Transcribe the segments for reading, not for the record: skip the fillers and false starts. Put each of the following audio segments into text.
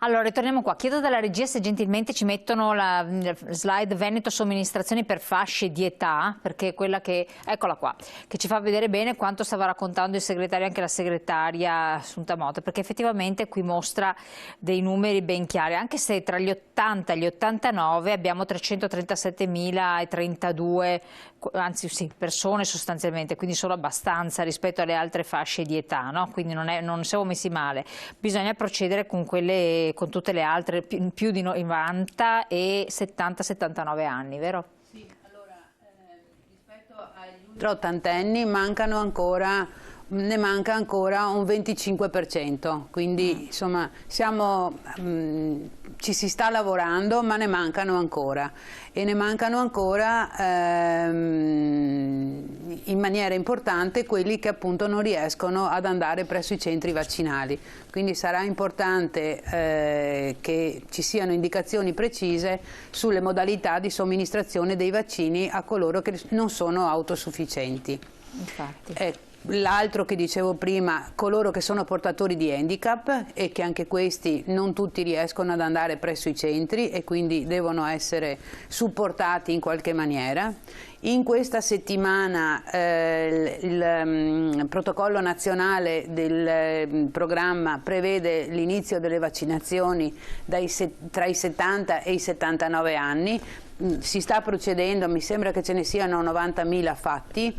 Allora, ritorniamo qua. Chiedo dalla regia se gentilmente ci mettono la slide Veneto somministrazioni per fasce di età, perché è quella che, eccola qua, che ci fa vedere bene quanto stava raccontando il segretario e anche la segretaria Assunta Motta, perché effettivamente qui mostra dei numeri ben chiari, anche se tra gli 80 e gli 89 abbiamo 337.032, anzi sì, persone sostanzialmente, quindi solo abbastanza rispetto alle altre fasce di età, no? Quindi non siamo messi male. Bisogna procedere con con tutte le altre più di 90 e 70-79 anni, vero? Sì, allora rispetto agli ultraottantenni ne manca ancora un 25%, quindi insomma ci si sta lavorando, ma ne mancano ancora, e ne mancano ancora in maniera importante quelli che appunto non riescono ad andare presso i centri vaccinali, quindi sarà importante che ci siano indicazioni precise sulle modalità di somministrazione dei vaccini a coloro che non sono autosufficienti. Infatti. L'altro che dicevo prima, coloro che sono portatori di handicap e che anche questi non tutti riescono ad andare presso i centri e quindi devono essere supportati in qualche maniera. In questa settimana il protocollo nazionale del programma prevede l'inizio delle vaccinazioni tra i 70 e i 79 anni. Si sta procedendo, mi sembra che ce ne siano 90.000 fatti.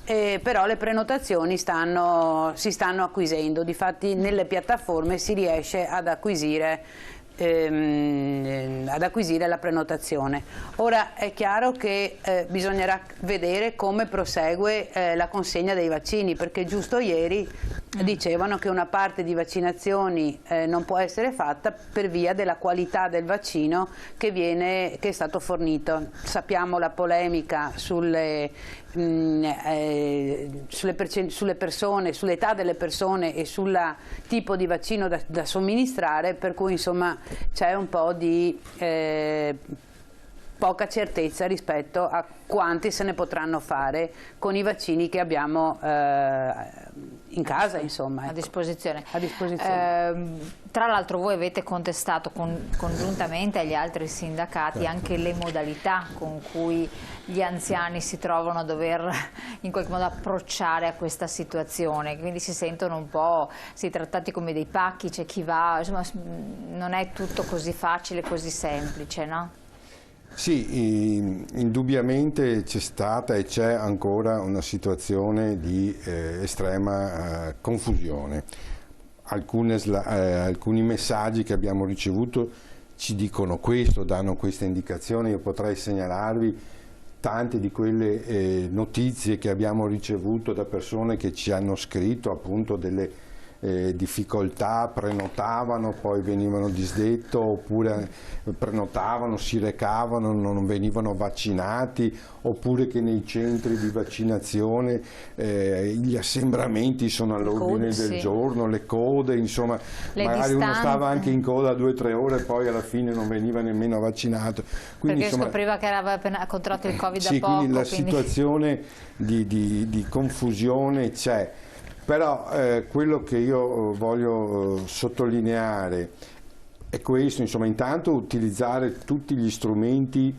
Però le prenotazioni si stanno acquisendo, difatti nelle piattaforme si riesce ad acquisire la prenotazione. Ora è chiaro che bisognerà vedere come prosegue la consegna dei vaccini, perché giusto ieri dicevano che una parte di vaccinazioni non può essere fatta per via della qualità del vaccino che è stato fornito. Sappiamo la polemica sull'età delle persone e sul tipo di vaccino da somministrare, per cui insomma c'è un po' di poca certezza rispetto a quanti se ne potranno fare con i vaccini che abbiamo in casa, insomma, ecco, a disposizione. Tra l'altro voi avete contestato congiuntamente agli altri sindacati anche le modalità con cui gli anziani si trovano a dover in qualche modo approcciare a questa situazione, quindi si sentono un po' trattati come dei pacchi, c'è chi va, insomma non è tutto così facile, così semplice, no? Sì, indubbiamente c'è stata e c'è ancora una situazione di estrema confusione. Alcuni messaggi che abbiamo ricevuto ci dicono questo, danno questa indicazione. Io potrei segnalarvi tante di quelle notizie che abbiamo ricevuto da persone che ci hanno scritto appunto delle difficoltà, prenotavano, poi venivano disdetto, oppure prenotavano, si recavano, non venivano vaccinati, oppure che nei centri di vaccinazione gli assembramenti sono all'ordine del giorno, le code, insomma, magari uno stava anche in coda 2 o 3 ore e poi alla fine non veniva nemmeno vaccinato. Quindi, perché scopriva che aveva appena contratto il Covid sì, da poco. Quindi la situazione di confusione c'è. Però quello che io voglio sottolineare è questo, insomma, intanto utilizzare tutti gli strumenti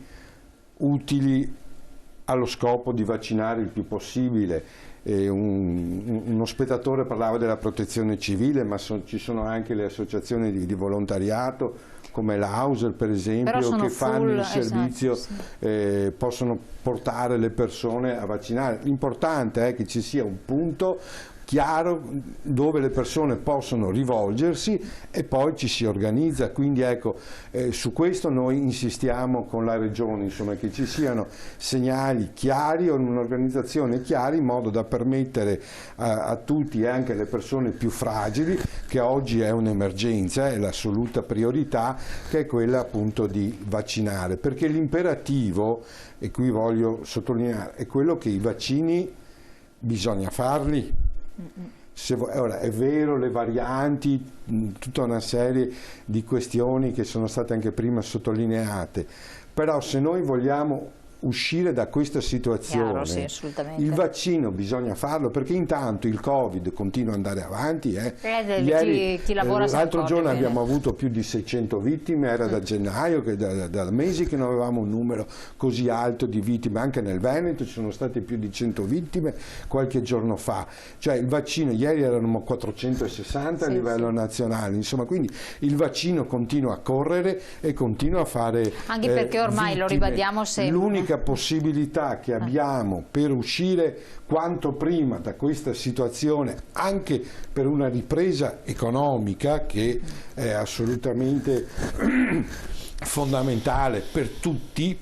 utili allo scopo di vaccinare il più possibile. Uno spettatore parlava della protezione civile, ma ci sono anche le associazioni di volontariato come l'Auser per esempio, che fanno il servizio, esatto, possono portare le persone a vaccinare. L'importante è che ci sia un punto chiaro dove le persone possono rivolgersi e poi ci si organizza, quindi ecco, su questo noi insistiamo con la Regione, insomma, che ci siano segnali chiari o un'organizzazione chiara in modo da permettere a tutti e anche alle persone più fragili, che oggi è un'emergenza, è l'assoluta priorità, che è quella appunto di vaccinare, perché l'imperativo, e qui voglio sottolineare, è quello che i vaccini bisogna farli. Ora, è vero, le varianti, tutta una serie di questioni che sono state anche prima sottolineate, però se noi vogliamo uscire da questa situazione, chiaro, sì, assolutamente. il vaccino bisogna farlo, perché intanto il Covid continua ad andare avanti. Chi lavora l'altro giorno abbiamo avuto più di 600 vittime, era da gennaio, da mesi che non avevamo un numero così alto di vittime, anche nel Veneto ci sono state più di 100 vittime qualche giorno fa, cioè il vaccino, ieri erano 460 a livello nazionale, insomma, quindi il vaccino continua a correre e continua a fare anche perché ormai vittime. Lo ribadiamo sempre, l'unica possibilità che abbiamo per uscire quanto prima da questa situazione, anche per una ripresa economica che è assolutamente fondamentale per tutti,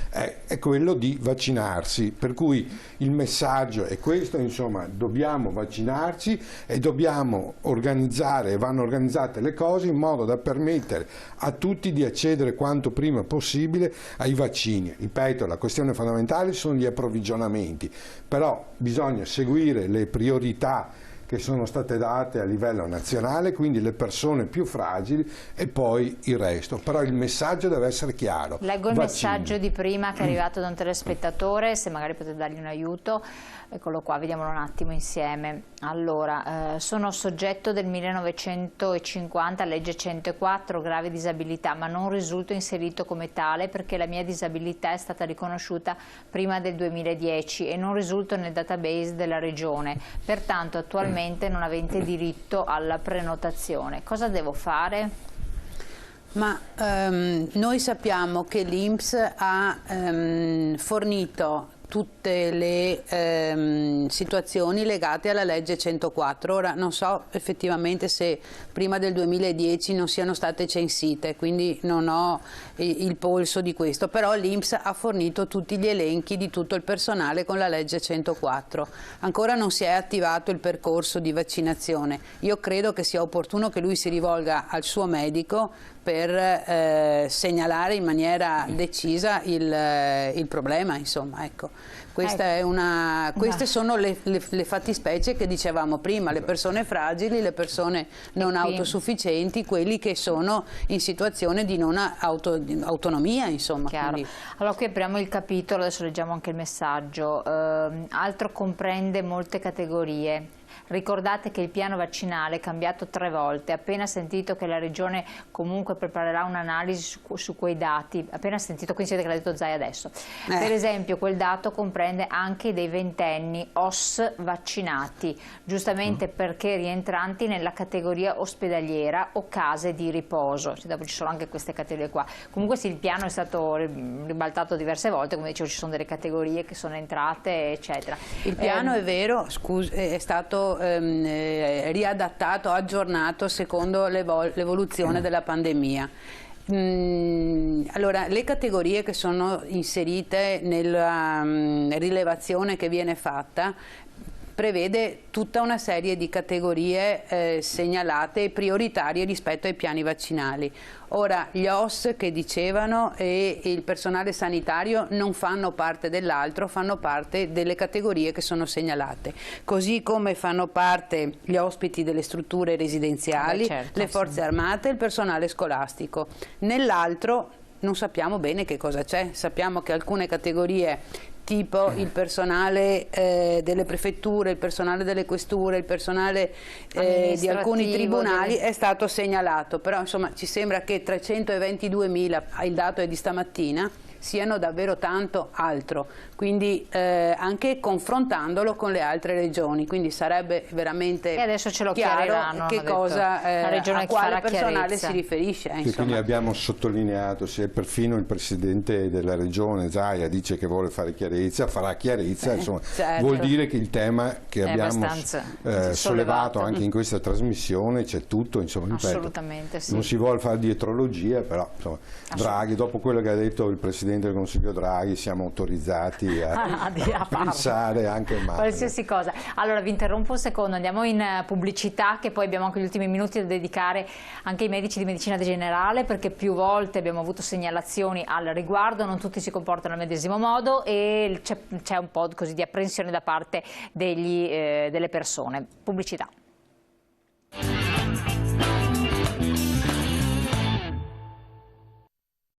è quello di vaccinarsi, per cui il messaggio è questo, insomma, dobbiamo vaccinarci e dobbiamo organizzare, vanno organizzate le cose in modo da permettere a tutti di accedere quanto prima possibile ai vaccini. Ripeto, la questione fondamentale sono gli approvvigionamenti, però bisogna seguire le priorità che sono state date a livello nazionale, quindi le persone più fragili e poi il resto. Però il messaggio deve essere chiaro. Leggo il messaggio di prima che è arrivato da un telespettatore, se magari potete dargli un aiuto. Eccolo qua, vediamolo un attimo insieme. Allora, sono soggetto del 1950, legge 104, grave disabilità, ma non risulto inserito come tale perché la mia disabilità è stata riconosciuta prima del 2010 e non risulto nel database della regione. Pertanto attualmente non avete diritto alla prenotazione. Cosa devo fare? Ma noi sappiamo che l'INPS ha fornito tutte le situazioni legate alla legge 104. Ora non so effettivamente se prima del 2010 non siano state censite, quindi non ho il polso di questo, però l'INPS ha fornito tutti gli elenchi di tutto il personale con la legge 104. Ancora non si è attivato il percorso di vaccinazione. Io credo che sia opportuno che lui si rivolga al suo medico per segnalare in maniera decisa il problema, insomma, ecco. Queste sono le fattispecie che dicevamo prima, le persone fragili, le persone non autosufficienti, quelli che sono in situazione di non autonomia, insomma. Allora qui apriamo il capitolo, adesso leggiamo anche il messaggio. Altro comprende molte categorie. Ricordate che il piano vaccinale è cambiato 3 volte, appena sentito che la Regione comunque preparerà un'analisi su quei dati, appena sentito, quindi siete che l'ha detto Zai adesso. Per esempio quel dato comprende anche dei ventenni OSS vaccinati, giustamente perché rientranti nella categoria ospedaliera o case di riposo. Dopo ci sono anche queste categorie qua. Comunque sì, il piano è stato ribaltato diverse volte, come dicevo ci sono delle categorie che sono entrate, eccetera. Il piano è vero, è stato riadattato, aggiornato secondo l'evoluzione della pandemia. Allora, le categorie che sono inserite nella rilevazione che viene fatta prevede tutta una serie di categorie segnalate e prioritarie rispetto ai piani vaccinali. Ora, gli OSS che dicevano e il personale sanitario non fanno parte dell'altro, fanno parte delle categorie che sono segnalate, così come fanno parte gli ospiti delle strutture residenziali, le forze armate e il personale scolastico. Nell'altro non sappiamo bene che cosa c'è, sappiamo che alcune categorie tipo il personale delle prefetture, il personale delle questure, il personale di alcuni tribunali è stato segnalato, però insomma ci sembra che 322.000, il dato è di stamattina, siano davvero tanto altro, quindi anche confrontandolo con le altre regioni, quindi sarebbe veramente e adesso ce lo chiaro che cosa, a quale personale si riferisce. Quindi abbiamo sottolineato, se perfino il Presidente della Regione Zaia dice che vuole fare chiarezza, farà chiarezza, insomma, vuol dire che il tema che abbiamo sollevato anche in questa trasmissione c'è tutto, insomma, ripeto, assolutamente sì. Non si vuole fare dietrologia, però insomma, Draghi, dopo quello che ha detto il Presidente del Consiglio Draghi, siamo autorizzati a pensare anche male. Qualsiasi cosa. Allora vi interrompo un secondo, andiamo in pubblicità, che poi abbiamo anche gli ultimi minuti da dedicare anche ai medici di medicina generale, perché più volte abbiamo avuto segnalazioni al riguardo, non tutti si comportano nel medesimo modo e c'è un po' così di apprensione da parte delle persone. Pubblicità.